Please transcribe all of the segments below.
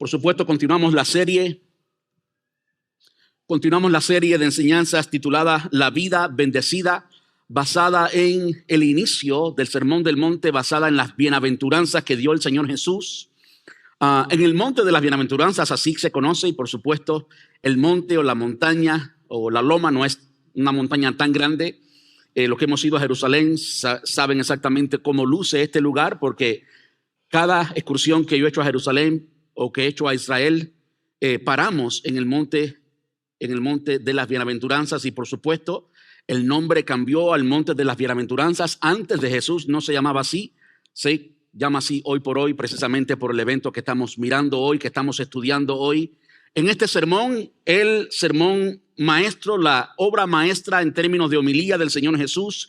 Por supuesto, continuamos la serie de enseñanzas titulada La vida bendecida, basada en el inicio del Sermón del Monte, basada en las bienaventuranzas que dio el Señor Jesús. En el Monte de las Bienaventuranzas, así se conoce, y por supuesto, el monte o la montaña o la loma no es una montaña tan grande. Los que hemos ido a Jerusalén saben exactamente cómo luce este lugar, porque cada excursión que yo he hecho a Jerusalén o que he hecho a Israel, paramos en el monte de las Bienaventuranzas, y por supuesto el nombre cambió al Monte de las Bienaventuranzas. Antes de Jesús no se llamaba así, se llama así hoy por hoy, precisamente por el evento que estamos mirando hoy, que estamos estudiando hoy. En este sermón, el sermón maestro, la obra maestra en términos de homilía del Señor Jesús,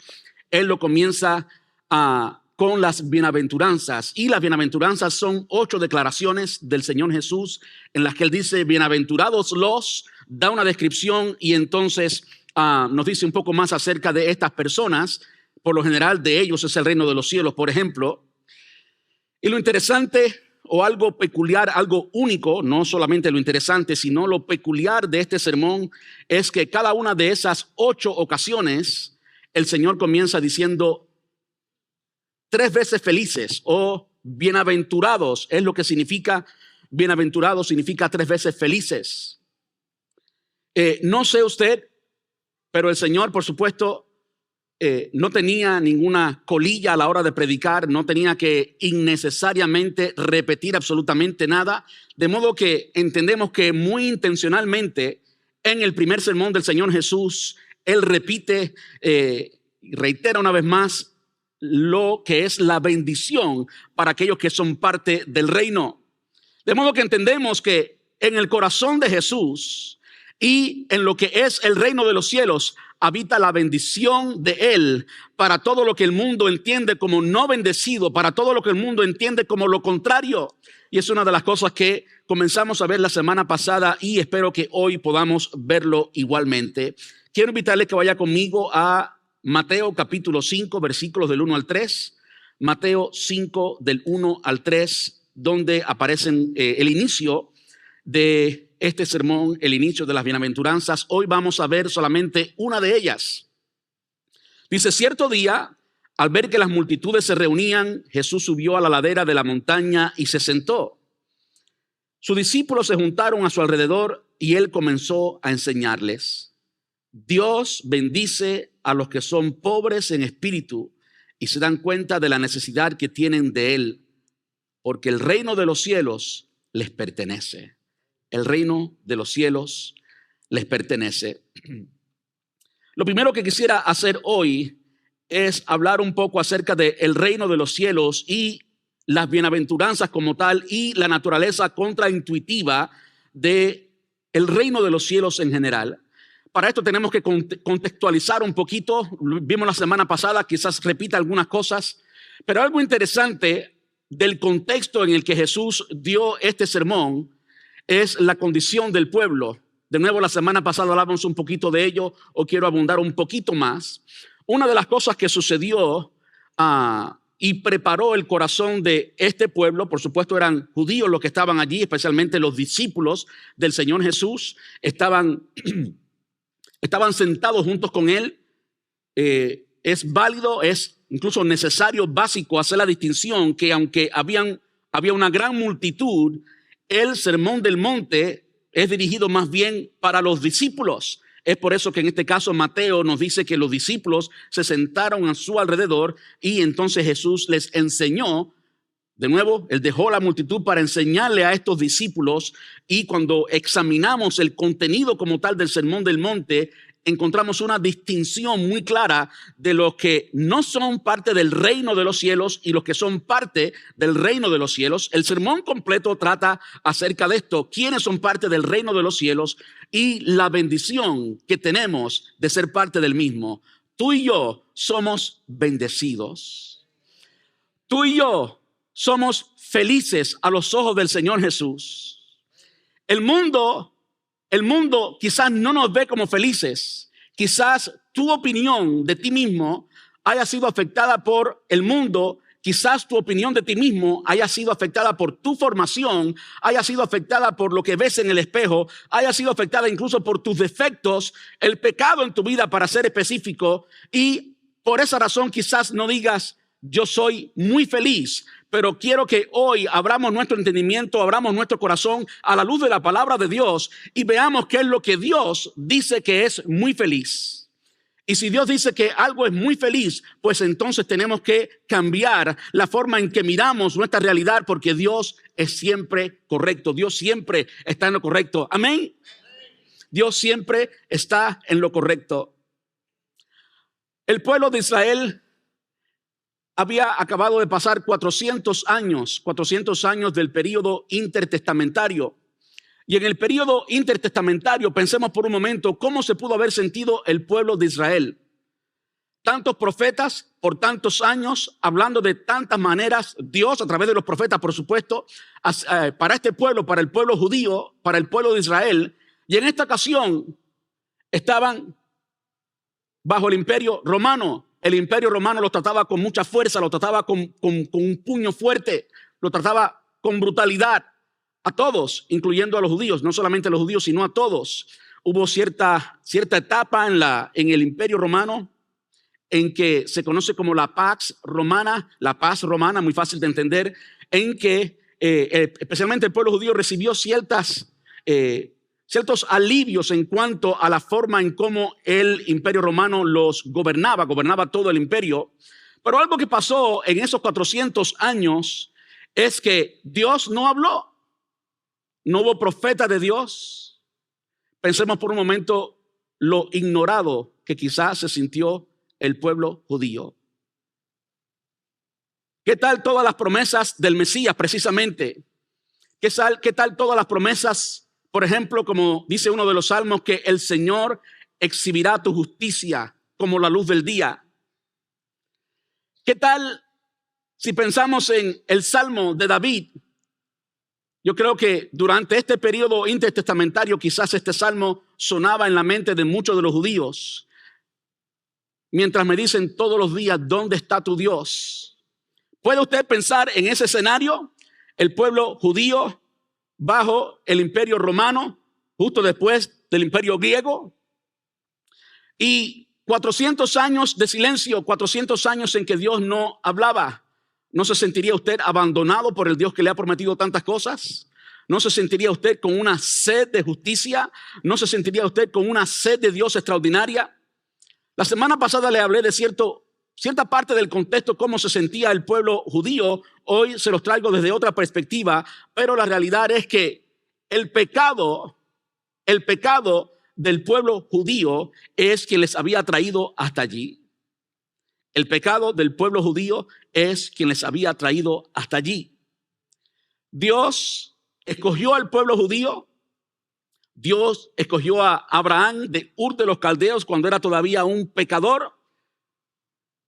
Él lo comienza con las bienaventuranzas. Y las bienaventuranzas son 8 declaraciones del Señor Jesús en las que Él dice, bienaventurados los, da una descripción y entonces nos dice un poco más acerca de estas personas. Por lo general, de ellos es el reino de los cielos, por ejemplo. Y lo interesante o algo peculiar, algo único, no solamente lo interesante, sino lo peculiar de este sermón es que cada una de esas 8 ocasiones el Señor comienza diciendo 3 veces felices o bienaventurados. Es lo que significa bienaventurados, significa 3 veces felices. No sé usted, pero el Señor, por supuesto, no tenía ninguna colilla a la hora de predicar, no tenía que innecesariamente repetir absolutamente nada, de modo que entendemos que muy intencionalmente en el primer sermón del Señor Jesús, Él repite, reitera una vez más lo que es la bendición para aquellos que son parte del reino. De modo que entendemos que en el corazón de Jesús y en lo que es el reino de los cielos habita la bendición de Él para todo lo que el mundo entiende como no bendecido, para todo lo que el mundo entiende como lo contrario. Y es una de las cosas que comenzamos a ver la semana pasada y espero que hoy podamos verlo igualmente. Quiero invitarle que vaya conmigo a Mateo capítulo 5, versículos del 1 al 3. Mateo 5 del 1 al 3, donde aparecen el inicio de este sermón, el inicio de las bienaventuranzas. Hoy vamos a ver solamente una de ellas. Dice, cierto día, al ver que las multitudes se reunían, Jesús subió a la ladera de la montaña y se sentó. Sus discípulos se juntaron a su alrededor y él comenzó a enseñarles. Dios bendice a los que son pobres en espíritu y se dan cuenta de la necesidad que tienen de él, porque el reino de los cielos les pertenece. El reino de los cielos les pertenece. Lo primero que quisiera hacer hoy es hablar un poco acerca del reino de los cielos y las bienaventuranzas como tal y la naturaleza contraintuitiva del reino de los cielos en general. Para esto tenemos que contextualizar un poquito. Vimos la semana pasada, quizás repita algunas cosas, pero algo interesante del contexto en el que Jesús dio este sermón es la condición del pueblo. De nuevo, la semana pasada hablamos un poquito de ello, o quiero abundar un poquito más. Una de las cosas que sucedió y preparó el corazón de este pueblo, por supuesto eran judíos los que estaban allí, especialmente los discípulos del Señor Jesús, estaban sentados juntos con él. Es válido, es incluso necesario, básico, hacer la distinción que aunque había una gran multitud, el sermón del monte es dirigido más bien para los discípulos. Es por eso que en este caso Mateo nos dice que los discípulos se sentaron a su alrededor y entonces Jesús les enseñó. De nuevo, él dejó la multitud para enseñarle a estos discípulos, y cuando examinamos el contenido como tal del sermón del monte, encontramos una distinción muy clara de los que no son parte del reino de los cielos y los que son parte del reino de los cielos. El sermón completo trata acerca de esto, quiénes son parte del reino de los cielos y la bendición que tenemos de ser parte del mismo. Tú y yo somos bendecidos. Tú y yo somos felices a los ojos del Señor Jesús. El mundo quizás no nos ve como felices. Quizás tu opinión de ti mismo haya sido afectada por el mundo quizás tu opinión de ti mismo haya sido afectada por tu formación, haya sido afectada por lo que ves en el espejo, haya sido afectada incluso por tus defectos, el pecado en tu vida, para ser específico, y por esa razón quizás no digas, yo soy muy feliz. Pero quiero que hoy abramos nuestro entendimiento, abramos nuestro corazón a la luz de la palabra de Dios y veamos qué es lo que Dios dice que es muy feliz. Y si Dios dice que algo es muy feliz, pues entonces tenemos que cambiar la forma en que miramos nuestra realidad, porque Dios es siempre correcto. Dios siempre está en lo correcto. Amén. Dios siempre está en lo correcto. El pueblo de Israel había acabado de pasar 400 años del período intertestamentario. Y en el período intertestamentario, pensemos por un momento cómo se pudo haber sentido el pueblo de Israel. Tantos profetas por tantos años, hablando de tantas maneras, Dios a través de los profetas, por supuesto, para este pueblo, para el pueblo judío, para el pueblo de Israel. Y en esta ocasión estaban bajo el imperio romano. El imperio romano los trataba con mucha fuerza, los trataba con un puño fuerte, los trataba con brutalidad. A todos, incluyendo a los judíos, no solamente a los judíos, sino a todos. Hubo cierta etapa en el imperio romano en que se conoce como la paz romana, muy fácil de entender, en que especialmente el pueblo judío recibió ciertos alivios en cuanto a la forma en cómo el imperio romano los gobernaba todo el imperio. Pero algo que pasó en esos 400 años es que Dios no habló. No hubo profeta de Dios. Pensemos por un momento lo ignorado que quizás se sintió el pueblo judío. ¿Qué tal todas las promesas del Mesías precisamente? ¿Qué tal todas las promesas, por ejemplo, como dice uno de los salmos, que el Señor exhibirá tu justicia como la luz del día? ¿Qué tal si pensamos en el Salmo de David? Yo creo que durante este periodo intertestamentario quizás este salmo sonaba en la mente de muchos de los judíos. Mientras me dicen todos los días, ¿dónde está tu Dios? ¿Puede usted pensar en ese escenario? El pueblo judío bajo el imperio romano, justo después del imperio griego. Y 400 años de silencio, 400 años en que Dios no hablaba. ¿No se sentiría usted abandonado por el Dios que le ha prometido tantas cosas? ¿No se sentiría usted con una sed de justicia? ¿No se sentiría usted con una sed de Dios extraordinaria? La semana pasada le hablé de cierta parte del contexto, cómo se sentía el pueblo judío. Hoy se los traigo desde otra perspectiva, pero la realidad es que el pecado del pueblo judío es quien les había traído hasta allí. El pecado del pueblo judío es quien les había traído hasta allí. Dios escogió al pueblo judío. Dios escogió a Abraham de Ur de los Caldeos cuando era todavía un pecador.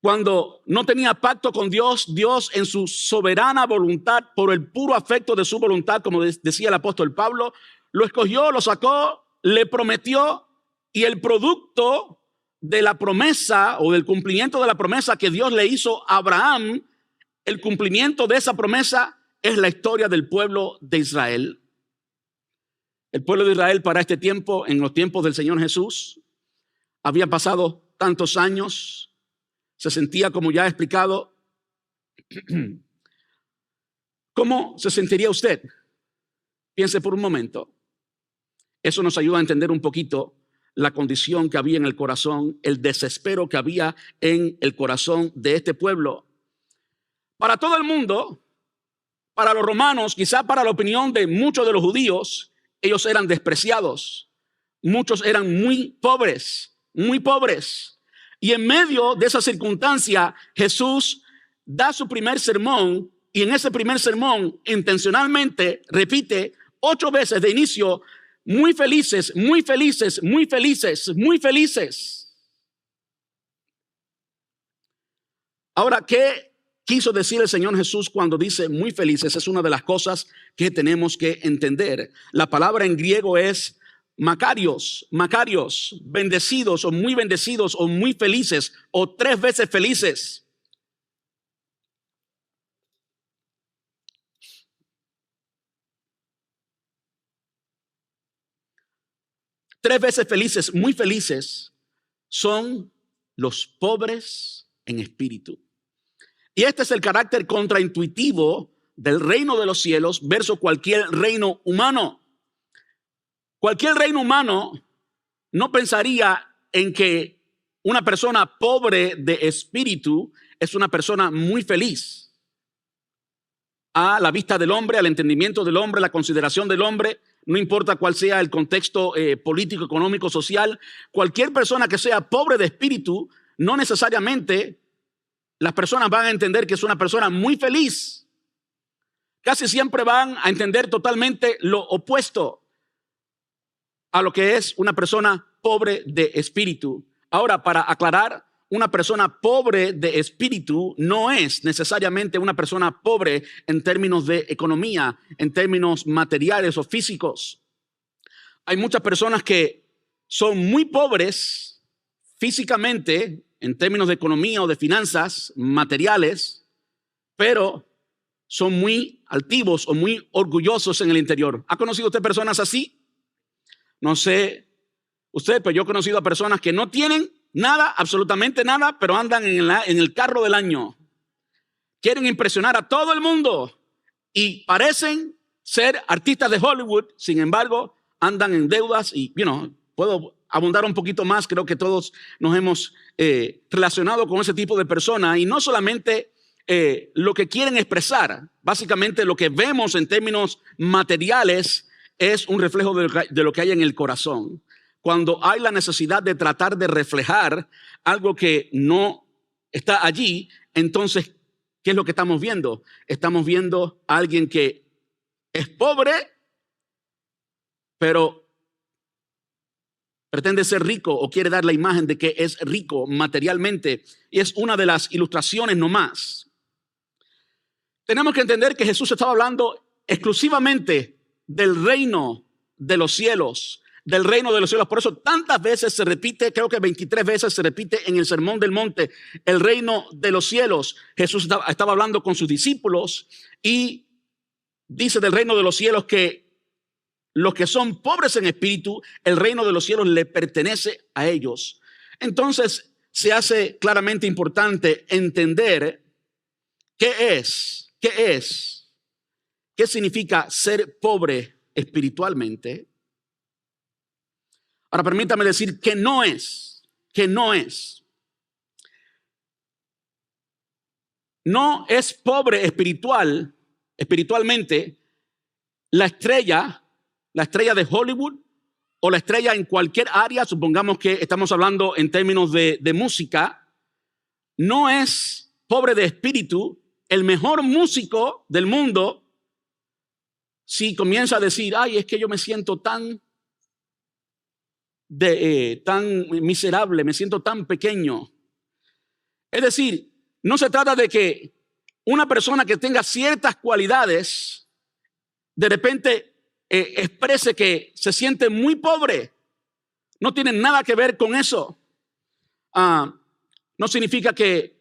Cuando no tenía pacto con Dios, Dios en su soberana voluntad, por el puro afecto de su voluntad, como decía el apóstol Pablo, lo escogió, lo sacó, le prometió, y el producto de la promesa o del cumplimiento de la promesa que Dios le hizo a Abraham, el cumplimiento de esa promesa es la historia del pueblo de Israel. El pueblo de Israel para este tiempo, en los tiempos del Señor Jesús, había pasado tantos años, se sentía, como ya he explicado. ¿Cómo se sentiría usted? Piense por un momento. Eso nos ayuda a entender un poquito la condición que había en el corazón, el desespero que había en el corazón de este pueblo. Para todo el mundo, para los romanos, quizá para la opinión de muchos de los judíos, ellos eran despreciados. Muchos eran muy pobres, muy pobres. Y en medio de esa circunstancia, Jesús da su primer sermón, y en ese primer sermón intencionalmente repite 8 veces de inicio: muy felices, muy felices, muy felices, muy felices. Ahora, ¿qué quiso decir el Señor Jesús cuando dice muy felices? Es una de las cosas que tenemos que entender. La palabra en griego es makarios, bendecidos o muy felices, o 3 veces felices. 3 veces felices, muy felices, son los pobres en espíritu. Y este es el carácter contraintuitivo del reino de los cielos versus cualquier reino humano. Cualquier reino humano no pensaría en que una persona pobre de espíritu es una persona muy feliz. A la vista del hombre, al entendimiento del hombre, la consideración del hombre, no importa cuál sea el contexto político, económico, social, cualquier persona que sea pobre de espíritu, no necesariamente las personas van a entender que es una persona muy feliz. Casi siempre van a entender totalmente lo opuesto a lo que es una persona pobre de espíritu. Ahora, para aclarar, una persona pobre de espíritu no es necesariamente una persona pobre en términos de economía, en términos materiales o físicos. Hay muchas personas que son muy pobres físicamente en términos de economía o de finanzas materiales, pero son muy altivos o muy orgullosos en el interior. ¿Ha conocido usted personas así? No sé usted, pero yo he conocido a personas que no tienen nada, absolutamente nada, pero andan en el carro del año. Quieren impresionar a todo el mundo y parecen ser artistas de Hollywood. Sin embargo, andan en deudas y, puedo abundar un poquito más. Creo que todos nos hemos relacionado con ese tipo de personas y no solamente lo que quieren expresar. Básicamente lo que vemos en términos materiales es un reflejo de lo que hay en el corazón. Cuando hay la necesidad de tratar de reflejar algo que no está allí, entonces, ¿qué es lo que estamos viendo? Estamos viendo a alguien que es pobre, pero pretende ser rico o quiere dar la imagen de que es rico materialmente. Y es una de las ilustraciones nomás. Tenemos que entender que Jesús estaba hablando exclusivamente del reino de los cielos, del reino de los cielos. Por eso tantas veces se repite, creo que 23 veces se repite en el Sermón del Monte, el reino de los cielos. Jesús estaba hablando con sus discípulos y dice del reino de los cielos que los que son pobres en espíritu, el reino de los cielos le pertenece a ellos. Entonces se hace claramente importante entender qué significa ser pobre espiritualmente. Ahora permítame decir que no es. No es pobre espiritualmente la estrella de Hollywood o la estrella en cualquier área. Supongamos que estamos hablando en términos de música. No es pobre de espíritu el mejor músico del mundo si comienza a decir, ay, es que yo me siento tan miserable, me siento tan pequeño. Es decir, no se trata de que una persona que tenga ciertas cualidades de repente exprese que se siente muy pobre. No tiene nada que ver con eso. No significa que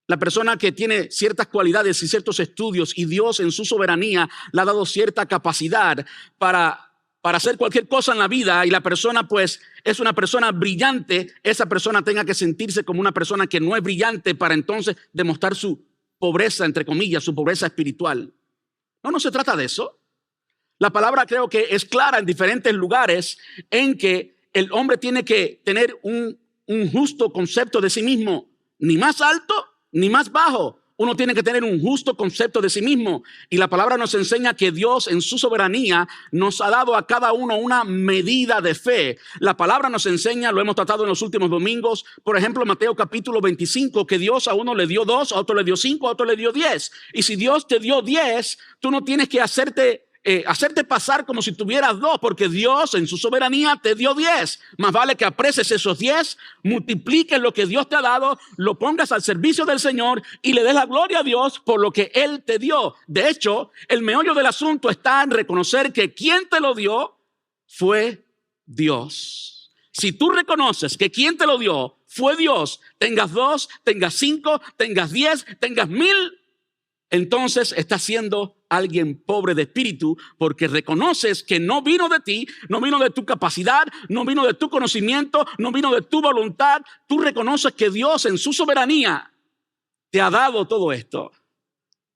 la persona que tiene ciertas cualidades y ciertos estudios y Dios en su soberanía le ha dado cierta capacidad para hacer cualquier cosa en la vida y la persona pues es una persona brillante, esa persona tenga que sentirse como una persona que no es brillante para entonces demostrar su pobreza, entre comillas, su pobreza espiritual. No se trata de eso. La palabra creo que es clara en diferentes lugares en que el hombre tiene que tener un justo concepto de sí mismo, ni más alto ni más bajo. Uno tiene que tener un justo concepto de sí mismo. Y la palabra nos enseña que Dios en su soberanía nos ha dado a cada uno una medida de fe. La palabra nos enseña, lo hemos tratado en los últimos domingos, por ejemplo, Mateo capítulo 25, que Dios a uno le dio 2, a otro le dio 5, a otro le dio 10. Y si Dios te dio 10, tú no tienes que hacerte pasar como si tuvieras 2, porque Dios en su soberanía te dio 10. Más vale que aprecies esos 10, multipliques lo que Dios te ha dado, lo pongas al servicio del Señor y le des la gloria a Dios por lo que Él te dio. De hecho, el meollo del asunto está en reconocer que quien te lo dio fue Dios. Si tú reconoces que quien te lo dio fue Dios, tengas 2, tengas 5, tengas 10, tengas 1000, entonces estás siendo alguien pobre de espíritu, porque reconoces que no vino de ti, no vino de tu capacidad, no vino de tu conocimiento, no vino de tu voluntad. Tú reconoces que Dios en su soberanía te ha dado todo esto.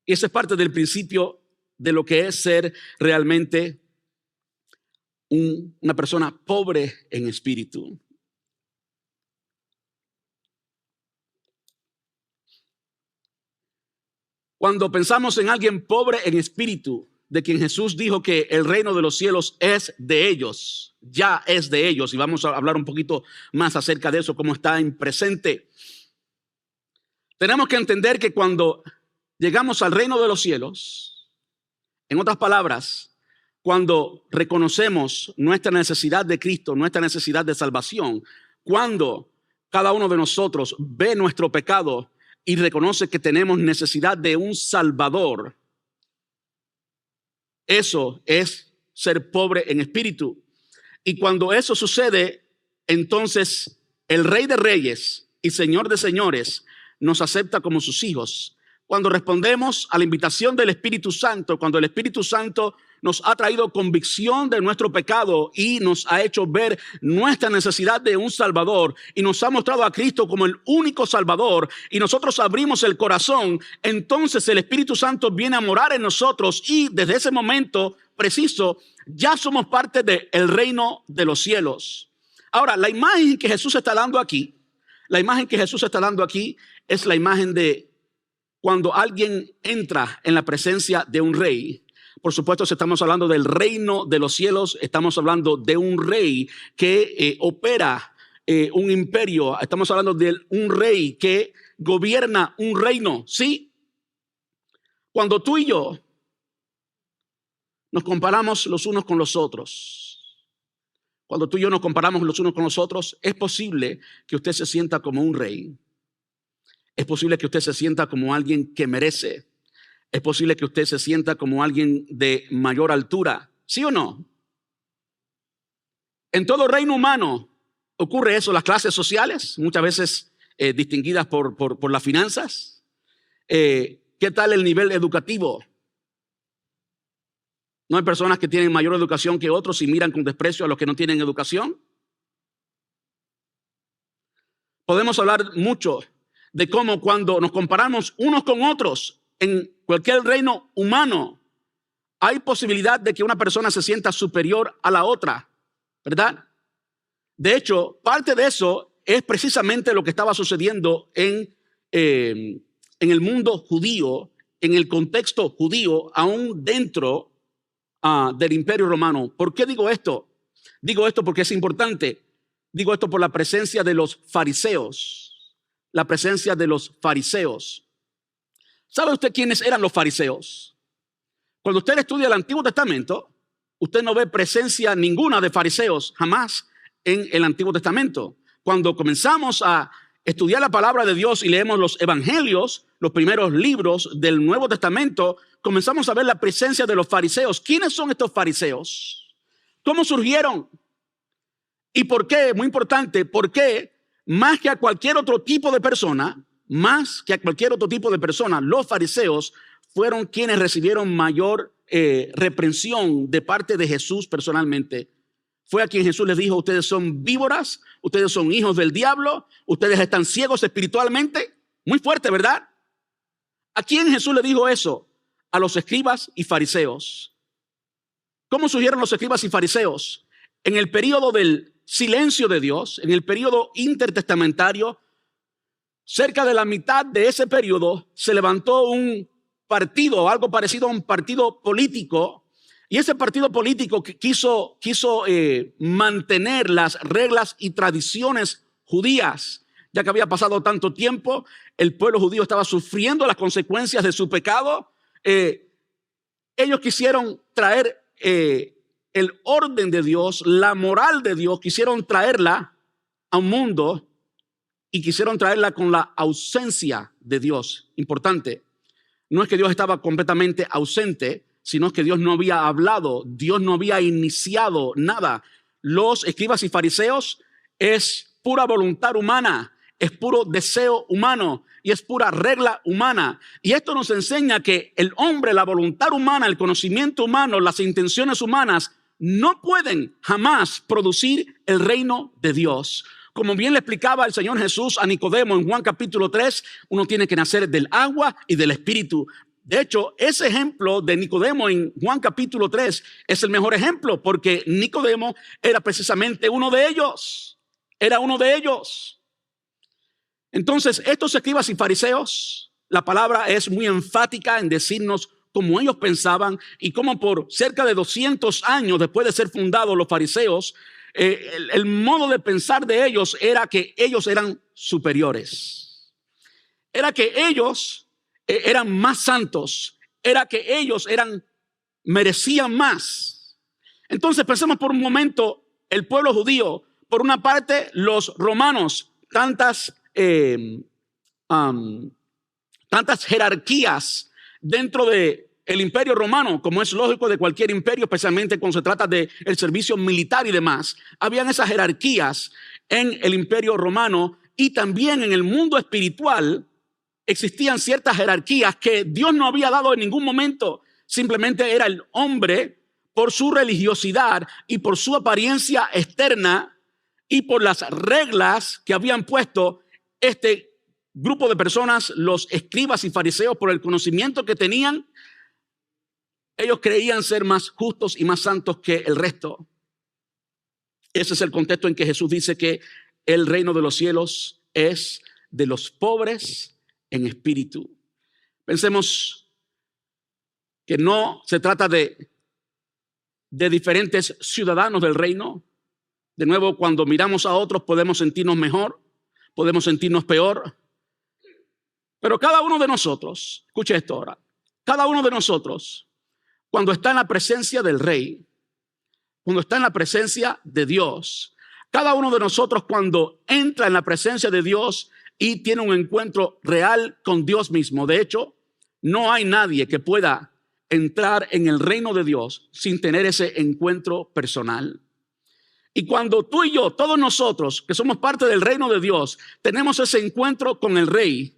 Y ese es parte del principio de lo que es ser realmente una persona pobre en espíritu. Cuando pensamos en alguien pobre en espíritu, de quien Jesús dijo que el reino de los cielos es de ellos, ya es de ellos, y vamos a hablar un poquito más acerca de eso, cómo está en presente. Tenemos que entender que cuando llegamos al reino de los cielos, en otras palabras, cuando reconocemos nuestra necesidad de Cristo, nuestra necesidad de salvación, cuando cada uno de nosotros ve nuestro pecado y reconoce que tenemos necesidad de un Salvador, eso es ser pobre en espíritu. Y cuando eso sucede, entonces el Rey de Reyes y Señor de Señores nos acepta como sus hijos. Cuando respondemos a la invitación del Espíritu Santo, cuando el Espíritu Santo nos ha traído convicción de nuestro pecado y nos ha hecho ver nuestra necesidad de un Salvador y nos ha mostrado a Cristo como el único Salvador, y nosotros abrimos el corazón, entonces el Espíritu Santo viene a morar en nosotros, y desde ese momento preciso ya somos parte del reino de los cielos. Ahora, la imagen que Jesús está dando aquí, es la imagen de cuando alguien entra en la presencia de un rey. Por supuesto, si estamos hablando del reino de los cielos, estamos hablando de un rey que opera un imperio. Estamos hablando de un rey que gobierna un reino, ¿sí? Cuando tú y yo nos comparamos los unos con los otros, cuando tú y yo nos comparamos los unos con los otros, es posible que usted se sienta como un rey. Es posible que usted se sienta como alguien que merece. Es posible que usted se sienta como alguien de mayor altura. ¿Sí o no? En todo reino humano ocurre eso. Las clases sociales, muchas veces distinguidas por las finanzas. ¿Qué tal el nivel educativo? ¿No hay personas que tienen mayor educación que otros y miran con desprecio a los que no tienen educación? Podemos hablar mucho de cómo cuando nos comparamos unos con otros en cualquier reino humano, hay posibilidad de que una persona se sienta superior a la otra, ¿verdad? De hecho, parte de eso es precisamente lo que estaba sucediendo en el mundo judío, en el contexto judío, aún dentro del Imperio Romano. ¿Por qué digo esto? Digo esto porque es importante. Digo esto por la presencia de los fariseos. La presencia de los fariseos. ¿Sabe usted quiénes eran los fariseos? Cuando usted estudia el Antiguo Testamento, usted no ve presencia ninguna de fariseos jamás en el Antiguo Testamento. Cuando comenzamos a estudiar la palabra de Dios y leemos los evangelios, los primeros libros del Nuevo Testamento, comenzamos a ver la presencia de los fariseos. ¿Quiénes son estos fariseos? ¿Cómo surgieron? ¿Y por qué? Muy importante, ¿por qué? Más que a cualquier otro tipo de persona, los fariseos fueron quienes recibieron mayor reprensión de parte de Jesús personalmente. Fue a quien Jesús les dijo: ustedes son víboras, ustedes son hijos del diablo, ustedes están ciegos espiritualmente. Muy fuerte, ¿verdad? ¿A quién Jesús le dijo eso? A los escribas y fariseos. ¿Cómo surgieron los escribas y fariseos? En el periodo del silencio de Dios, en el periodo intertestamentario, cerca de la mitad de ese periodo se levantó un partido, algo parecido a un partido político, y ese partido político que quiso mantener las reglas y tradiciones judías, ya que había pasado tanto tiempo, el pueblo judío estaba sufriendo las consecuencias de su pecado. Ellos quisieron traer el orden de Dios, la moral de Dios, quisieron traerla a un mundo y quisieron traerla con la ausencia de Dios. Importante, no es que Dios estaba completamente ausente, sino que Dios no había hablado, Dios no había iniciado nada. Los escribas y fariseos es pura voluntad humana, es puro deseo humano y es pura regla humana. Y esto nos enseña que el hombre, la voluntad humana, el conocimiento humano, las intenciones humanas no pueden jamás producir el reino de Dios. Como bien le explicaba el Señor Jesús a Nicodemo en Juan capítulo 3, uno tiene que nacer del agua y del espíritu. De hecho, ese ejemplo de Nicodemo en Juan capítulo 3 es el mejor ejemplo, porque Nicodemo era precisamente uno de ellos. Era uno de ellos. Entonces, estos escribas y fariseos, la palabra es muy enfática en decirnos cómo ellos pensaban y cómo por cerca de 200 años después de ser fundados los fariseos, el modo de pensar de ellos era que ellos eran superiores. Era que ellos eran más santos, era que ellos merecían más. Entonces pensemos por un momento el pueblo judío, por una parte los romanos, tantas jerarquías dentro de el imperio romano, como es lógico de cualquier imperio, especialmente cuando se trata de el servicio militar y demás. Habían esas jerarquías en el imperio romano y también en el mundo espiritual. Existían ciertas jerarquías que Dios no había dado en ningún momento. Simplemente era el hombre, por su religiosidad y por su apariencia externa y por las reglas que habían puesto este grupo de personas, los escribas y fariseos, por el conocimiento que tenían, ellos creían ser más justos y más santos que el resto. Ese es el contexto en que Jesús dice que el reino de los cielos es de los pobres en espíritu. Pensemos que no se trata de diferentes ciudadanos del reino. De nuevo, cuando miramos a otros podemos sentirnos mejor, podemos sentirnos peor. Pero cada uno de nosotros, escuche esto ahora, cada uno de nosotros, cuando está en la presencia del Rey, cuando está en la presencia de Dios, cada uno de nosotros cuando entra en la presencia de Dios y tiene un encuentro real con Dios mismo. De hecho, no hay nadie que pueda entrar en el reino de Dios sin tener ese encuentro personal. Y cuando tú y yo, todos nosotros que somos parte del reino de Dios, tenemos ese encuentro con el Rey,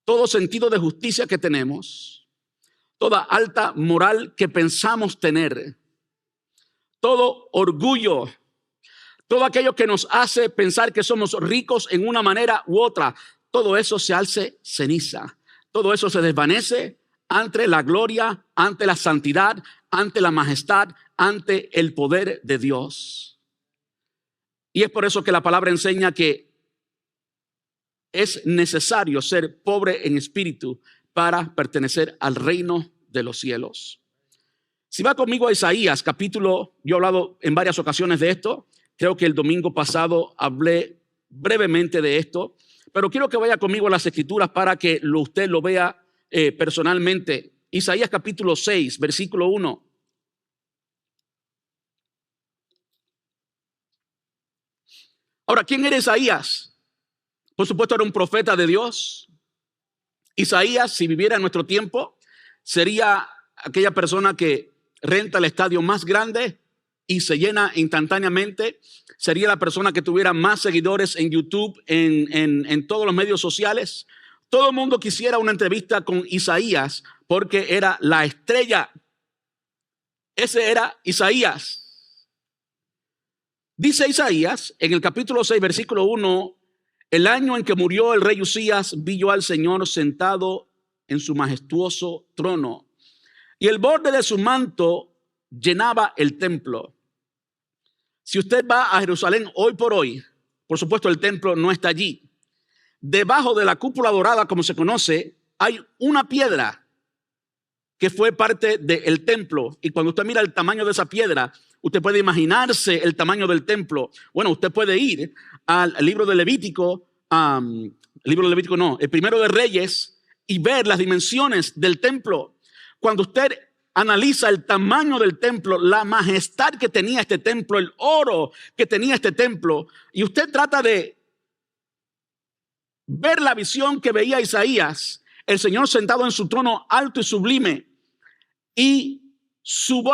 todo sentido de justicia que tenemos, toda alta moral que pensamos tener, todo orgullo, todo aquello que nos hace pensar que somos ricos en una manera u otra, todo eso se hace ceniza. Todo eso se desvanece ante la gloria, ante la santidad, ante la majestad, ante el poder de Dios. Y es por eso que la palabra enseña que es necesario ser pobre en espíritu para pertenecer al reino de los cielos. Si va conmigo a Isaías capítulo, yo he hablado en varias ocasiones de esto. Creo que el domingo pasado hablé brevemente de esto, pero quiero que vaya conmigo a las Escrituras para que usted lo vea personalmente. Isaías capítulo 6, versículo 1. Ahora, ¿quién era Isaías? Por supuesto, era un profeta de Dios. Isaías, si viviera en nuestro tiempo, sería aquella persona que renta el estadio más grande y se llena instantáneamente. Sería la persona que tuviera más seguidores en YouTube, en todos los medios sociales. Todo el mundo quisiera una entrevista con Isaías porque era la estrella. Ese era Isaías. Dice Isaías en el capítulo 6, versículo 1, el año en que murió el rey Usías, vi yo al Señor sentado en su majestuoso trono, y el borde de su manto llenaba el templo. Si usted va a Jerusalén hoy por hoy, por supuesto el templo no está allí. Debajo de la cúpula dorada, como se conoce, hay una piedra que fue parte del templo. Y cuando usted mira el tamaño de esa piedra, usted puede imaginarse el tamaño del templo. Bueno, usted puede ir al libro de Levítico, el primero de Reyes, y ver las dimensiones del templo. Cuando usted analiza el tamaño del templo, la majestad que tenía este templo, el oro que tenía este templo, y usted trata de ver la visión que veía Isaías, el Señor sentado en su trono alto y sublime, y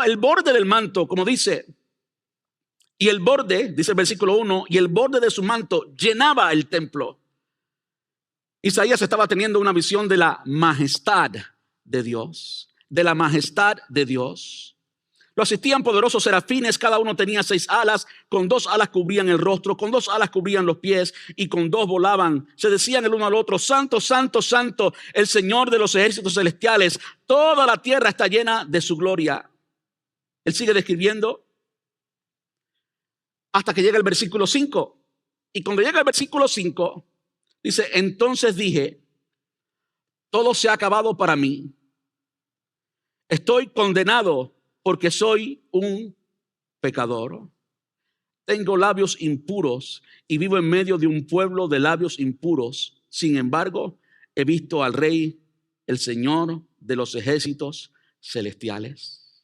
el borde del manto, como dice, Y el borde, dice el versículo 1, y el borde de su manto llenaba el templo. Isaías estaba teniendo una visión de la majestad de Dios, de la majestad de Dios. Lo asistían poderosos serafines, cada uno tenía 6 alas, con 2 alas cubrían el rostro, con 2 alas cubrían los pies y con 2 volaban. Se decían el uno al otro: santo, santo, santo, el Señor de los ejércitos celestiales, toda la tierra está llena de su gloria. Él sigue describiendo hasta que llega el versículo 5. Y cuando llega el versículo 5, dice: entonces dije, todo se ha acabado para mí. Estoy condenado porque soy un pecador. Tengo labios impuros y vivo en medio de un pueblo de labios impuros. Sin embargo, he visto al Rey, el Señor de los ejércitos celestiales.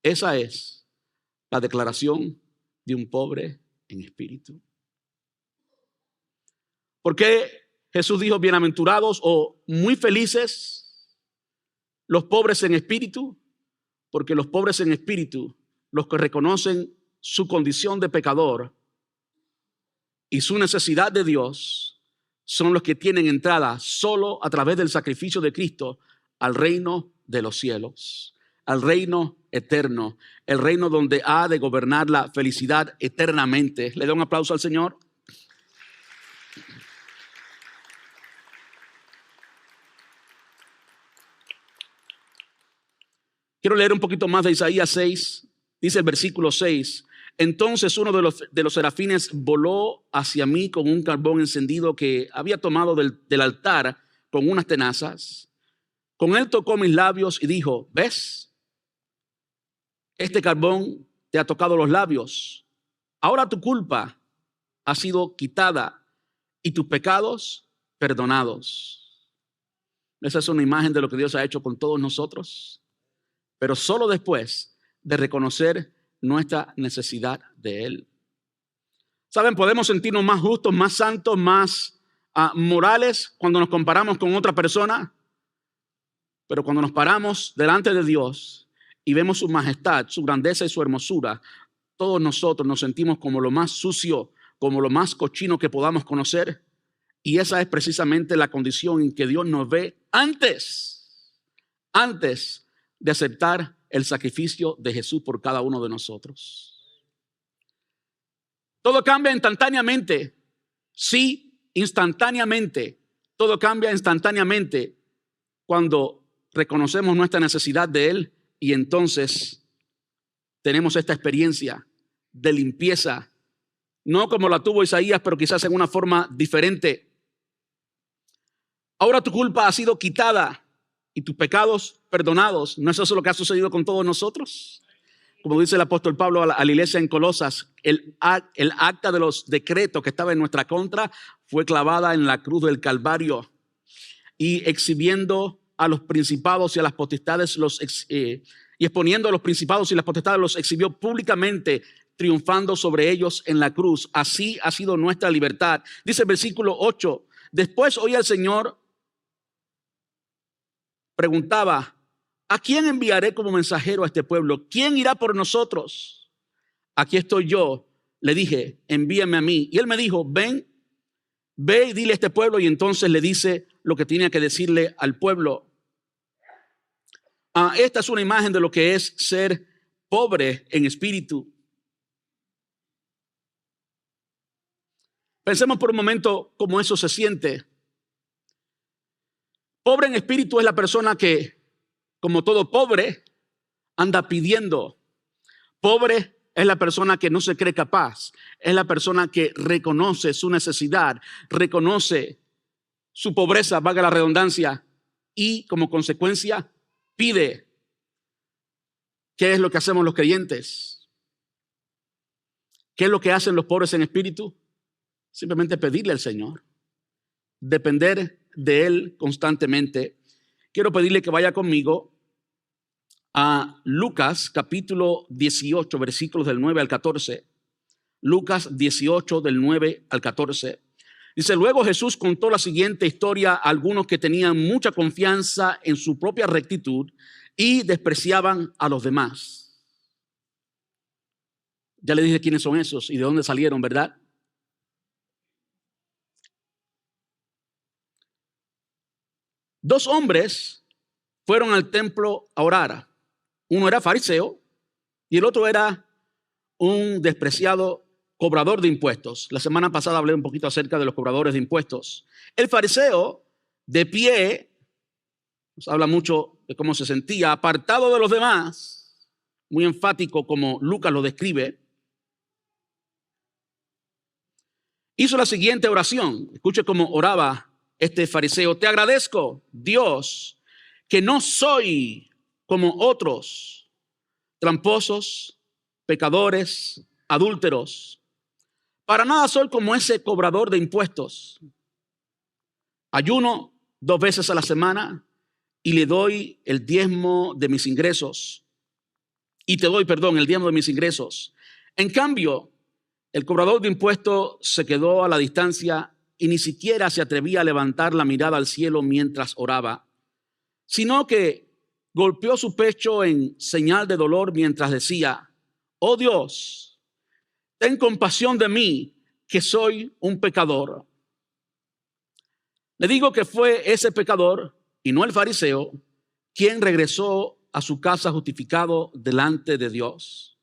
Esa es la declaración de un pobre en espíritu. ¿Por qué Jesús dijo bienaventurados o muy felices los pobres en espíritu? Porque los pobres en espíritu, los que reconocen su condición de pecador y su necesidad de Dios, son los que tienen entrada solo a través del sacrificio de Cristo al reino de los cielos, al reino eterno, el reino donde ha de gobernar la felicidad eternamente. ¿Le da un aplauso al Señor? Quiero leer un poquito más de Isaías 6. Dice el versículo 6. Entonces uno de los serafines voló hacia mí con un carbón encendido que había tomado del altar con unas tenazas. Con él tocó mis labios y dijo: ¿ves? Este carbón te ha tocado los labios. Ahora tu culpa ha sido quitada y tus pecados perdonados. Esa es una imagen de lo que Dios ha hecho con todos nosotros, pero solo después de reconocer nuestra necesidad de Él. ¿Saben? Podemos sentirnos más justos, más santos, más morales cuando nos comparamos con otra persona, pero cuando nos paramos delante de Dios y vemos su majestad, su grandeza y su hermosura, todos nosotros nos sentimos como lo más sucio, como lo más cochino que podamos conocer. Y esa es precisamente la condición en que Dios nos ve antes de aceptar el sacrificio de Jesús por cada uno de nosotros. Todo cambia instantáneamente. Sí, instantáneamente. Todo cambia instantáneamente cuando reconocemos nuestra necesidad de Él y entonces tenemos esta experiencia de limpieza, no como la tuvo Isaías, pero quizás en una forma diferente. Ahora tu culpa ha sido quitada y tus pecados perdonados. ¿No es eso lo que ha sucedido con todos nosotros? Como dice el apóstol Pablo a la iglesia en Colosas, el acta de los decretos que estaba en nuestra contra fue clavada en la cruz del Calvario, y exhibiendo a los principados y a las potestades, y exponiendo a los principados y las potestades, los exhibió públicamente, triunfando sobre ellos en la cruz. Así ha sido nuestra libertad. Dice el versículo 8, después oí al Señor preguntaba: ¿a quién enviaré como mensajero a este pueblo? ¿Quién irá por nosotros? Aquí estoy yo, le dije, envíame a mí. Y él me dijo: ven, ve y dile a este pueblo. Y entonces le dice lo que tenía que decirle al pueblo. Esta es una imagen de lo que es ser pobre en espíritu. Pensemos por un momento cómo eso se siente. Pobre en espíritu es la persona que, como todo pobre, anda pidiendo. Pobre es la persona que no se cree capaz. Es la persona que reconoce su necesidad, reconoce su pobreza, valga la redundancia, y como consecuencia pide. ¿Qué es lo que hacemos los creyentes? ¿Qué es lo que hacen los pobres en espíritu? Simplemente pedirle al Señor, depender de Él constantemente. Quiero pedirle que vaya conmigo a Lucas capítulo 18, versículos del 9 al 14. Lucas 18 del 9 al 14. Dice: luego Jesús contó la siguiente historia a algunos que tenían mucha confianza en su propia rectitud y despreciaban a los demás. Ya le dije quiénes son esos y de dónde salieron, ¿verdad? Dos hombres fueron al templo a orar. Uno era fariseo y el otro era un despreciado cobrador de impuestos. La semana pasada hablé un poquito acerca de los cobradores de impuestos. El fariseo, de pie, nos habla mucho de cómo se sentía, apartado de los demás, muy enfático como Lucas lo describe, hizo la siguiente oración. Escuche cómo oraba este fariseo. Te agradezco, Dios, que no soy como otros, tramposos, pecadores, adúlteros. Para nada soy como ese cobrador de impuestos. Ayuno 2 veces a la semana y le doy el diezmo de mis ingresos. Y te doy, perdón, el diezmo de mis ingresos. En cambio, el cobrador de impuestos se quedó a la distancia y ni siquiera se atrevía a levantar la mirada al cielo mientras oraba, sino que golpeó su pecho en señal de dolor mientras decía: oh Dios, ten compasión de mí, que soy un pecador. Le digo que fue ese pecador y no el fariseo quien regresó a su casa justificado delante de Dios.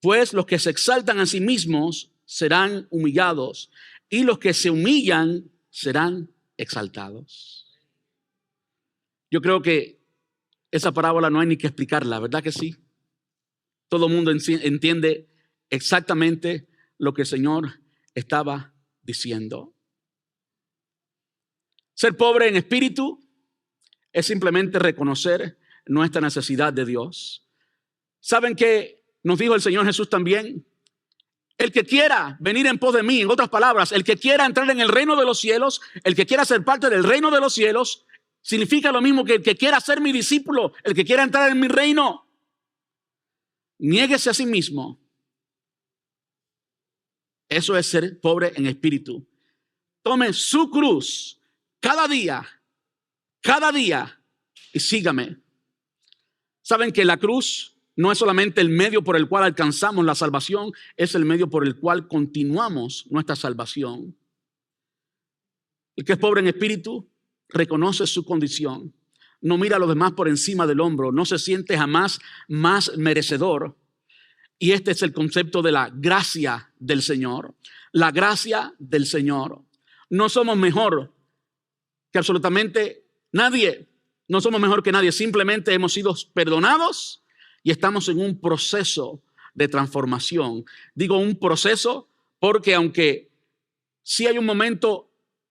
Pues los que se exaltan a sí mismos serán humillados y los que se humillan serán exaltados. Yo creo que esa parábola no hay ni que explicarla, ¿verdad que sí? Todo el mundo entiende exactamente lo que el Señor estaba diciendo. Ser pobre en espíritu es simplemente reconocer nuestra necesidad de Dios. ¿Saben qué nos dijo el Señor Jesús también? El que quiera venir en pos de mí, en otras palabras, el que quiera entrar en el reino de los cielos, el que quiera ser parte del reino de los cielos, significa lo mismo que el que quiera ser mi discípulo, el que quiera entrar en mi reino. Niéguese a sí mismo. Eso es ser pobre en espíritu. Tome su cruz cada día, y sígame. ¿Saben que la cruz no es solamente el medio por el cual alcanzamos la salvación, es el medio por el cual continuamos nuestra salvación? El que es pobre en espíritu reconoce su condición, no mira a los demás por encima del hombro, no se siente jamás más merecedor. Y este es el concepto de la gracia del Señor. La gracia del Señor. No somos mejor que absolutamente nadie. No somos mejor que nadie. Simplemente hemos sido perdonados y estamos en un proceso de transformación. Digo un proceso porque aunque sí hay un momento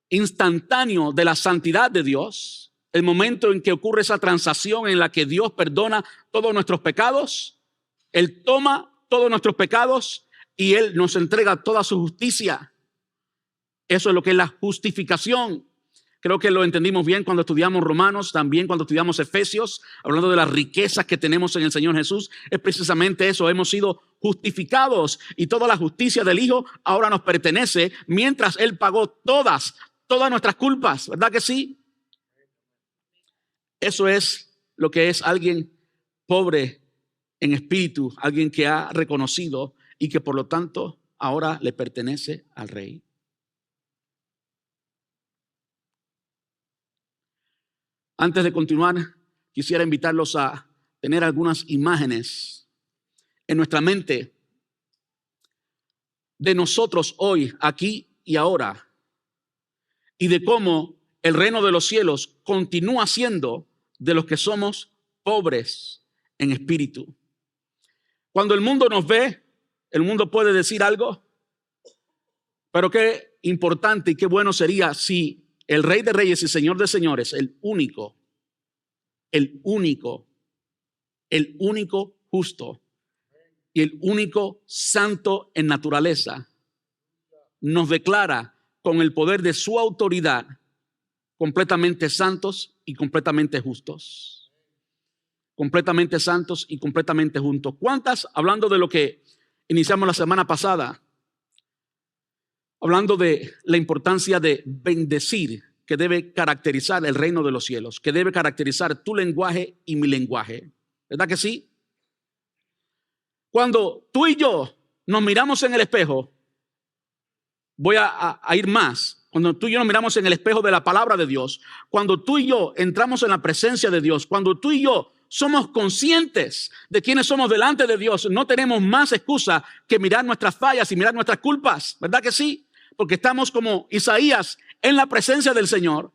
instantáneo de la santidad de Dios, el momento en que ocurre esa transacción en la que Dios perdona todos nuestros pecados, Él toma todos nuestros pecados y Él nos entrega toda su justicia. Eso es lo que es la justificación. Creo que lo entendimos bien cuando estudiamos Romanos, también cuando estudiamos Efesios, hablando de las riquezas que tenemos en el Señor Jesús. Es precisamente eso, hemos sido justificados y toda la justicia del Hijo ahora nos pertenece mientras Él pagó todas nuestras culpas, ¿verdad que sí? Eso es lo que es alguien pobre en espíritu, alguien que ha reconocido y que por lo tanto ahora le pertenece al Rey. Antes de continuar, quisiera invitarlos a tener algunas imágenes en nuestra mente de nosotros hoy, aquí y ahora, y de cómo el reino de los cielos continúa siendo de los que somos pobres en espíritu. Cuando el mundo nos ve, el mundo puede decir algo, pero qué importante y qué bueno sería si el Rey de Reyes y Señor de Señores, el único justo y el único santo en naturaleza, nos declara con el poder de su autoridad completamente santos y completamente justos. Completamente santos y completamente justos. ¿Cuántas, hablando de lo que iniciamos la semana pasada, hablando de la importancia de bendecir, que debe caracterizar el reino de los cielos, que debe caracterizar tu lenguaje y mi lenguaje? ¿Verdad que sí? Cuando tú y yo nos miramos en el espejo, voy a ir más. Cuando tú y yo nos miramos en el espejo de la palabra de Dios, cuando tú y yo entramos en la presencia de Dios, cuando tú y yo somos conscientes de quiénes somos delante de Dios, no tenemos más excusa que mirar nuestras fallas y mirar nuestras culpas, ¿verdad que sí? Porque estamos como Isaías en la presencia del Señor.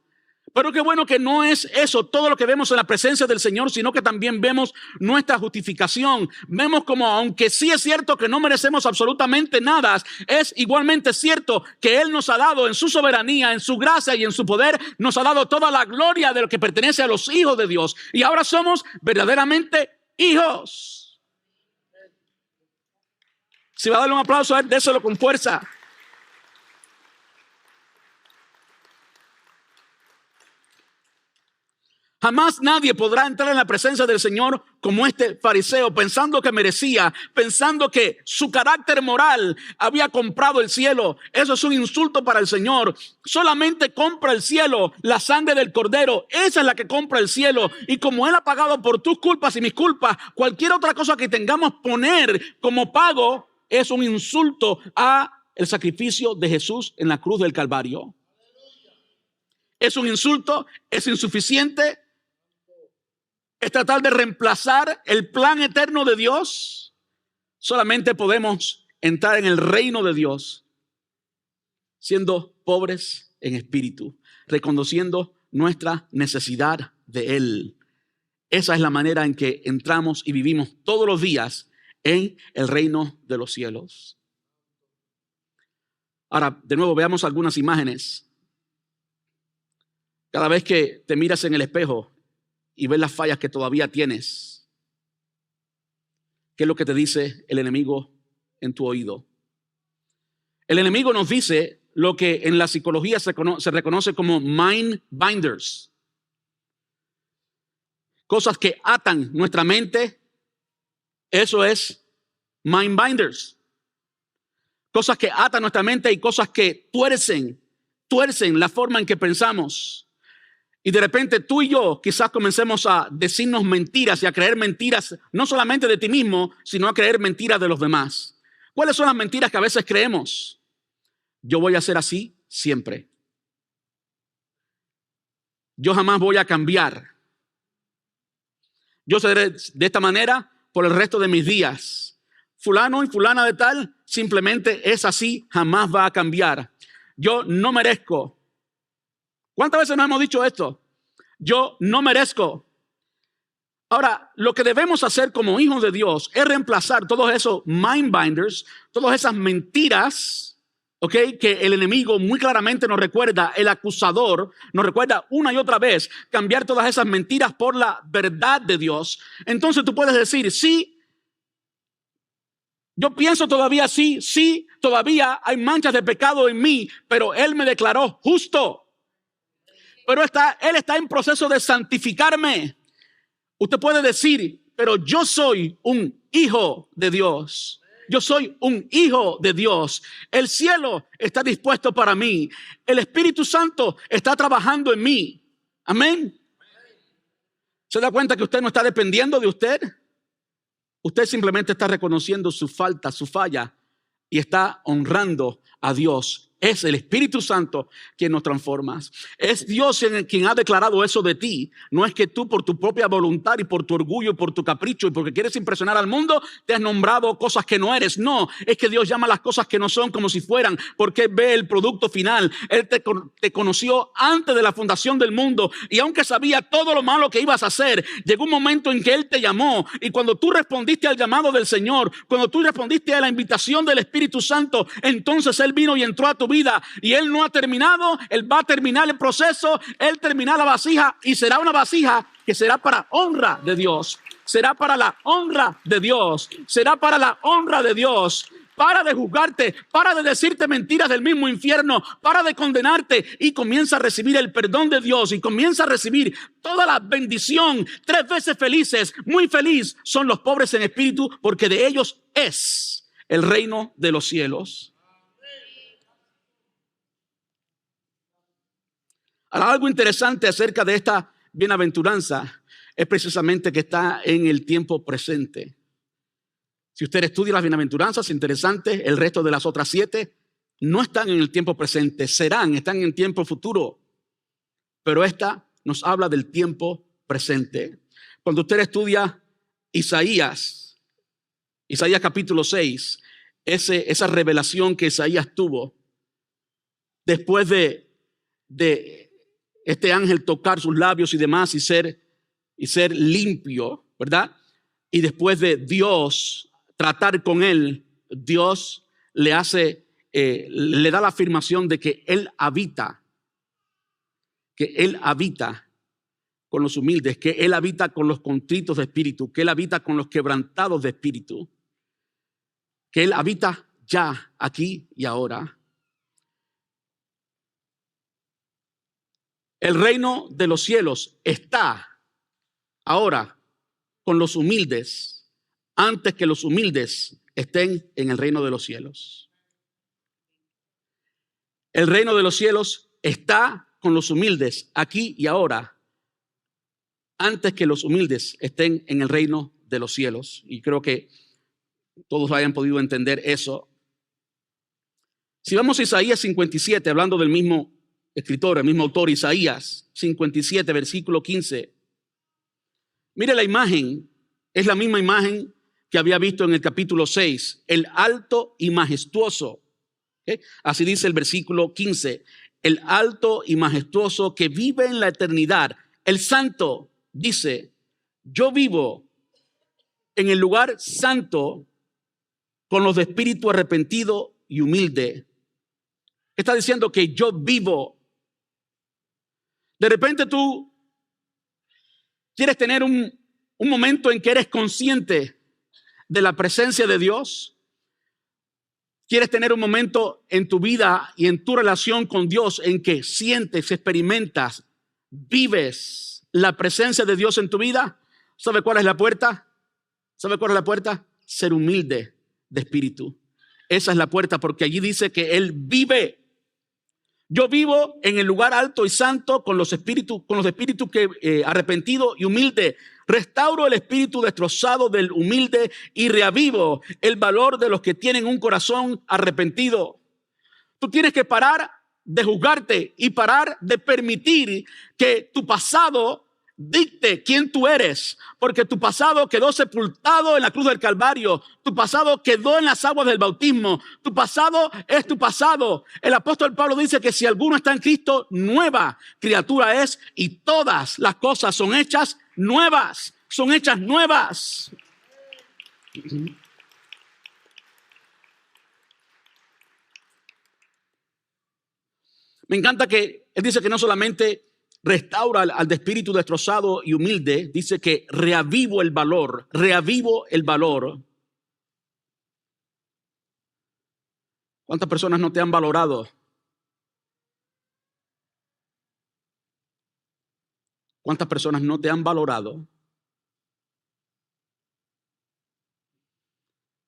Pero qué bueno que no es eso todo lo que vemos en la presencia del Señor, sino que también vemos nuestra justificación. Vemos como, aunque sí es cierto que no merecemos absolutamente nada, es igualmente cierto que Él nos ha dado en su soberanía, en su gracia y en su poder, nos ha dado toda la gloria de lo que pertenece a los hijos de Dios. Y ahora somos verdaderamente hijos. Si va a darle un aplauso a Él, déselo con fuerza. Jamás nadie podrá entrar en la presencia del Señor como este fariseo, pensando que merecía, pensando que su carácter moral había comprado el cielo. Eso es un insulto para el Señor. Solamente compra el cielo la sangre del Cordero. Esa es la que compra el cielo. Y como Él ha pagado por tus culpas y mis culpas, cualquier otra cosa que tengamos poner como pago es un insulto a el sacrificio de Jesús en la cruz del Calvario. Es un insulto, es insuficiente. Es tratar de reemplazar el plan eterno de Dios. Solamente podemos entrar en el reino de Dios siendo pobres en espíritu, reconociendo nuestra necesidad de Él. Esa es la manera en que entramos y vivimos todos los días en el reino de los cielos. Ahora, de nuevo, veamos algunas imágenes. Cada vez que te miras en el espejo y ves las fallas que todavía tienes, ¿qué es lo que te dice el enemigo en tu oído? El enemigo nos dice lo que en la psicología se reconoce como mind binders. Cosas que atan nuestra mente, eso es mind binders. Cosas que atan nuestra mente y cosas que tuercen la forma en que pensamos. Y de repente tú y yo quizás comencemos a decirnos mentiras y a creer mentiras, no solamente de ti mismo, sino a creer mentiras de los demás. ¿Cuáles son las mentiras que a veces creemos? Yo voy a ser así siempre. Yo jamás voy a cambiar. Yo seré de esta manera por el resto de mis días. Fulano y fulana de tal simplemente es así, jamás va a cambiar. Yo no merezco. ¿Cuántas veces nos hemos dicho esto? Yo no merezco. Ahora, lo que debemos hacer como hijos de Dios es reemplazar todos esos mind binders, todas esas mentiras, que el enemigo muy claramente nos recuerda, el acusador nos recuerda una y otra vez, cambiar todas esas mentiras por la verdad de Dios. Entonces tú puedes decir, sí, yo pienso todavía así, sí, todavía hay manchas de pecado en mí, pero Él me declaró justo. Pero Él está en proceso de santificarme. Usted puede decir, pero yo soy un hijo de Dios. Yo soy un hijo de Dios. El cielo está dispuesto para mí. El Espíritu Santo está trabajando en mí. Amén. ¿Se da cuenta que usted no está dependiendo de usted? Usted simplemente está reconociendo su falta, su falla, y está honrando a Dios. Es el Espíritu Santo quien nos transforma. Es Dios quien ha declarado eso de ti. No es que tú por tu propia voluntad y por tu orgullo y por tu capricho y porque quieres impresionar al mundo te has nombrado cosas que no eres. No, es que Dios llama las cosas que no son como si fueran, porque ve el producto final. Él te conoció antes de la fundación del mundo y aunque sabía todo lo malo que ibas a hacer, llegó un momento en que Él te llamó y cuando tú respondiste al llamado del Señor, cuando tú respondiste a la invitación del Espíritu Santo, entonces Él vino y entró a tu vida y Él no ha terminado. Él va a terminar el proceso. Él terminará la vasija y será una vasija que será para honra de Dios. Será para la honra de Dios. Será para la honra de Dios. Para de juzgarte, para de decirte mentiras del mismo infierno, para de condenarte y comienza a recibir el perdón de Dios y comienza a recibir toda la bendición. 3 veces felices, muy feliz son los pobres en espíritu, porque de ellos es el reino de los cielos. Ahora, algo interesante acerca de esta bienaventuranza es precisamente que está en el tiempo presente. Si usted estudia las bienaventuranzas, interesante, el resto de las otras 7 no están en el tiempo presente, están en el tiempo futuro. Pero esta nos habla del tiempo presente. Cuando usted estudia Isaías capítulo 6, esa revelación que Isaías tuvo, después de este ángel tocar sus labios y demás y ser limpio, ¿verdad? Y después de Dios tratar con él, Dios le da la afirmación de que Él habita con los humildes, que Él habita con los contritos de espíritu, que Él habita con los quebrantados de espíritu, que Él habita ya, aquí y ahora. El reino de los cielos está ahora con los humildes antes que los humildes estén en el reino de los cielos. El reino de los cielos está con los humildes aquí y ahora antes que los humildes estén en el reino de los cielos. Y creo que todos hayan podido entender eso. Si vamos a Isaías 57, hablando del mismo escritor, el mismo autor, Isaías 57, versículo 15. Mire la imagen, es la misma imagen que había visto en el capítulo 6, el alto y majestuoso. ¿Okay? Así dice el versículo 15, el alto y majestuoso que vive en la eternidad. El santo dice, yo vivo en el lugar santo con los de espíritu arrepentido y humilde. Está diciendo que yo vivo. De repente tú quieres tener un momento en que eres consciente de la presencia de Dios. Quieres tener un momento en tu vida y en tu relación con Dios en que sientes, experimentas, vives la presencia de Dios en tu vida. ¿Sabe cuál es la puerta? ¿Sabe cuál es la puerta? Ser humilde de espíritu. Esa es la puerta, porque allí dice que Él vive. Yo vivo en el lugar alto y santo con los espíritus que arrepentido y humilde. Restauro el espíritu destrozado del humilde y reavivo el valor de los que tienen un corazón arrepentido. Tú tienes que parar de juzgarte y parar de permitir que tu pasado dicte quién tú eres, porque tu pasado quedó sepultado en la cruz del Calvario, tu pasado quedó en las aguas del bautismo, tu pasado es tu pasado. El apóstol Pablo dice que si alguno está en Cristo, nueva criatura es, y todas las cosas son hechas nuevas, son hechas nuevas. Me encanta que él dice que no solamente restaura al de espíritu destrozado y humilde, dice que reavivo el valor, ¿Cuántas personas no te han valorado? ¿Cuántas personas no te han valorado?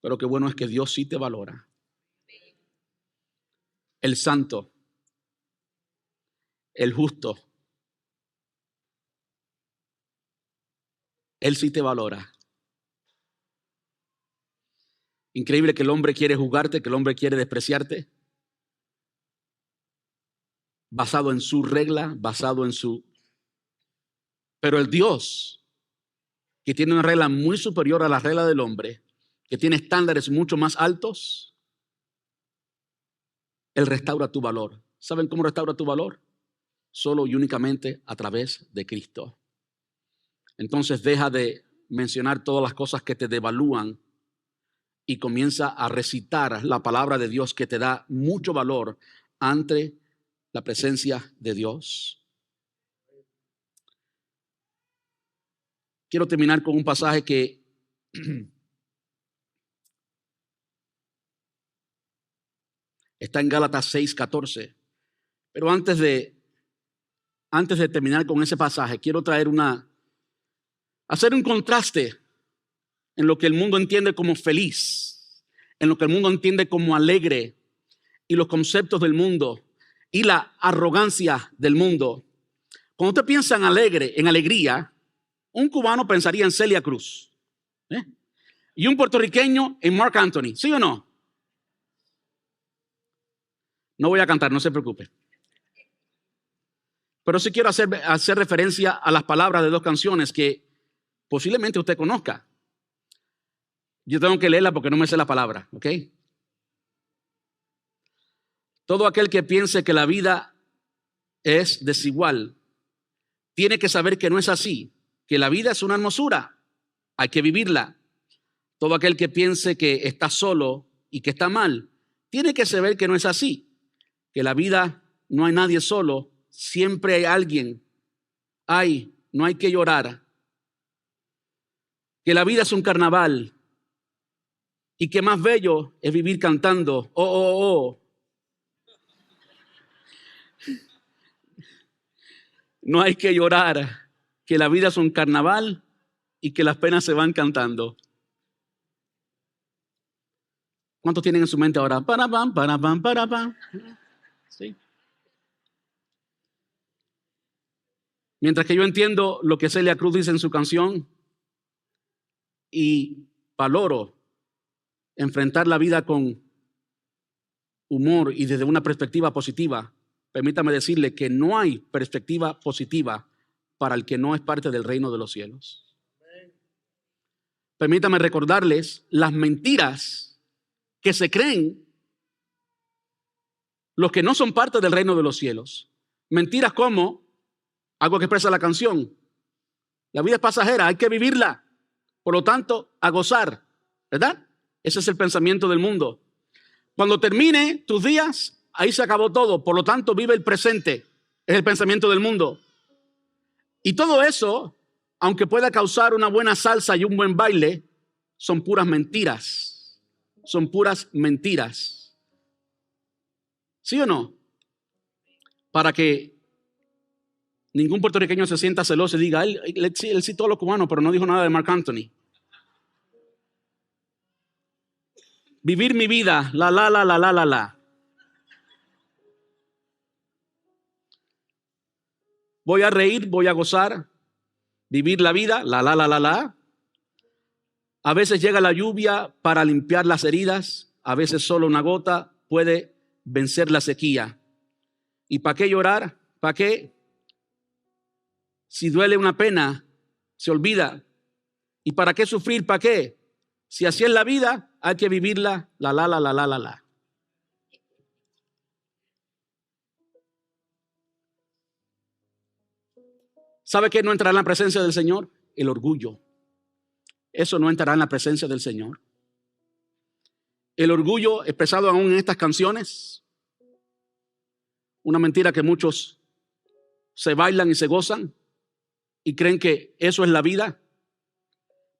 Pero qué bueno es que Dios sí te valora. El santo, el justo, Él sí te valora. Increíble que el hombre quiere juzgarte, que el hombre quiere despreciarte. Basado en su regla, Pero el Dios, que tiene una regla muy superior a la regla del hombre, que tiene estándares mucho más altos, Él restaura tu valor. ¿Saben cómo restaura tu valor? Solo y únicamente a través de Cristo. Entonces deja de mencionar todas las cosas que te devalúan y comienza a recitar la palabra de Dios que te da mucho valor ante la presencia de Dios. Quiero terminar con un pasaje que está en Gálatas 6:14. Pero antes de terminar con ese pasaje, quiero hacer un contraste en lo que el mundo entiende como feliz, en lo que el mundo entiende como alegre, y los conceptos del mundo y la arrogancia del mundo. Cuando usted piensa en alegría, un cubano pensaría en Celia Cruz. y un puertorriqueño en Marc Anthony. ¿Sí o no? No voy a cantar, no se preocupe. Pero sí quiero hacer referencia a las palabras de dos canciones que posiblemente usted conozca. Yo tengo que leerla porque no me sé la palabra, ¿ok? Todo aquel que piense que la vida es desigual, tiene que saber que no es así, que la vida es una hermosura, hay que vivirla. Todo aquel que piense que está solo y que está mal, tiene que saber que no es así, que la vida no hay nadie solo, siempre hay alguien. No hay que llorar. Que la vida es un carnaval y que más bello es vivir cantando, oh, oh, oh. No hay que llorar, que la vida es un carnaval y que las penas se van cantando. ¿Cuántos tienen en su mente ahora? Para pam. ¿Sí? Mientras que yo entiendo lo que Celia Cruz dice en su canción y valoro enfrentar la vida con humor y desde una perspectiva positiva, permítame decirle que no hay perspectiva positiva para el que no es parte del reino de los cielos. Permítame recordarles las mentiras que se creen los que no son parte del reino de los cielos. Mentiras como algo que expresa la canción. La vida es pasajera, hay que vivirla. Por lo tanto, a gozar, ¿verdad? Ese es el pensamiento del mundo. Cuando termine tus días, ahí se acabó todo. Por lo tanto, vive el presente. Es el pensamiento del mundo. Y todo eso, aunque pueda causar una buena salsa y un buen baile, son puras mentiras. Son puras mentiras. ¿Sí o no? Para que ningún puertorriqueño se sienta celoso y diga, él citó a los cubanos, pero no dijo nada de Marc Anthony. Vivir mi vida, la. Voy a reír, voy a gozar, vivir la vida, la. A veces llega la lluvia para limpiar las heridas, a veces solo una gota puede vencer la sequía. ¿Y para qué llorar? ¿Para qué? Si duele una pena, se olvida. ¿Y para qué sufrir? ¿Para qué? Si así es la vida, hay que vivirla, la. ¿Sabe qué no entrará en la presencia del Señor? El orgullo. Eso no entrará en la presencia del Señor. El orgullo expresado aún en estas canciones. Una mentira que muchos se bailan y se gozan y creen que eso es la vida.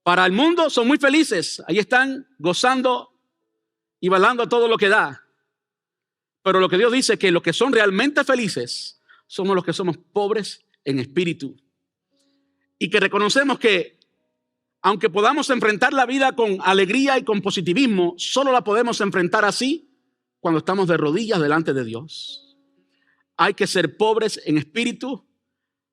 Para el mundo son muy felices. Ahí están gozando y bailando a todo lo que da. Pero lo que Dios dice es que los que son realmente felices somos los que somos pobres en espíritu. Y que reconocemos que aunque podamos enfrentar la vida con alegría y con positivismo, solo la podemos enfrentar así cuando estamos de rodillas delante de Dios. Hay que ser pobres en espíritu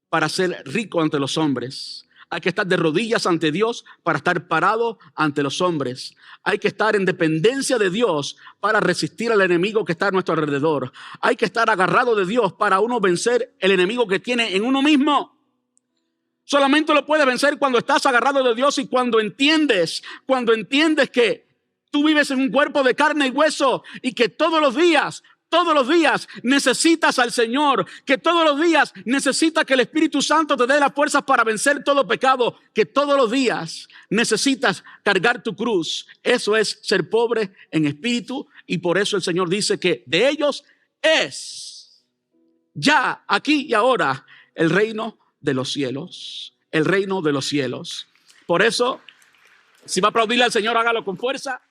para ser ricos ante los hombres. Hay que estar de rodillas ante Dios para estar parado ante los hombres. Hay que estar en dependencia de Dios para resistir al enemigo que está a nuestro alrededor. Hay que estar agarrado de Dios para uno vencer el enemigo que tiene en uno mismo. Solamente lo puedes vencer cuando estás agarrado de Dios y cuando entiendes que tú vives en un cuerpo de carne y hueso y que todos los días necesitas al Señor, que todos los días necesitas que el Espíritu Santo te dé las fuerzas para vencer todo pecado, que todos los días necesitas cargar tu cruz. Eso es ser pobre en espíritu y por eso el Señor dice que de ellos es ya, aquí y ahora, el reino de los cielos, el reino de los cielos. Por eso, si va a aplaudirle al Señor, hágalo con fuerza.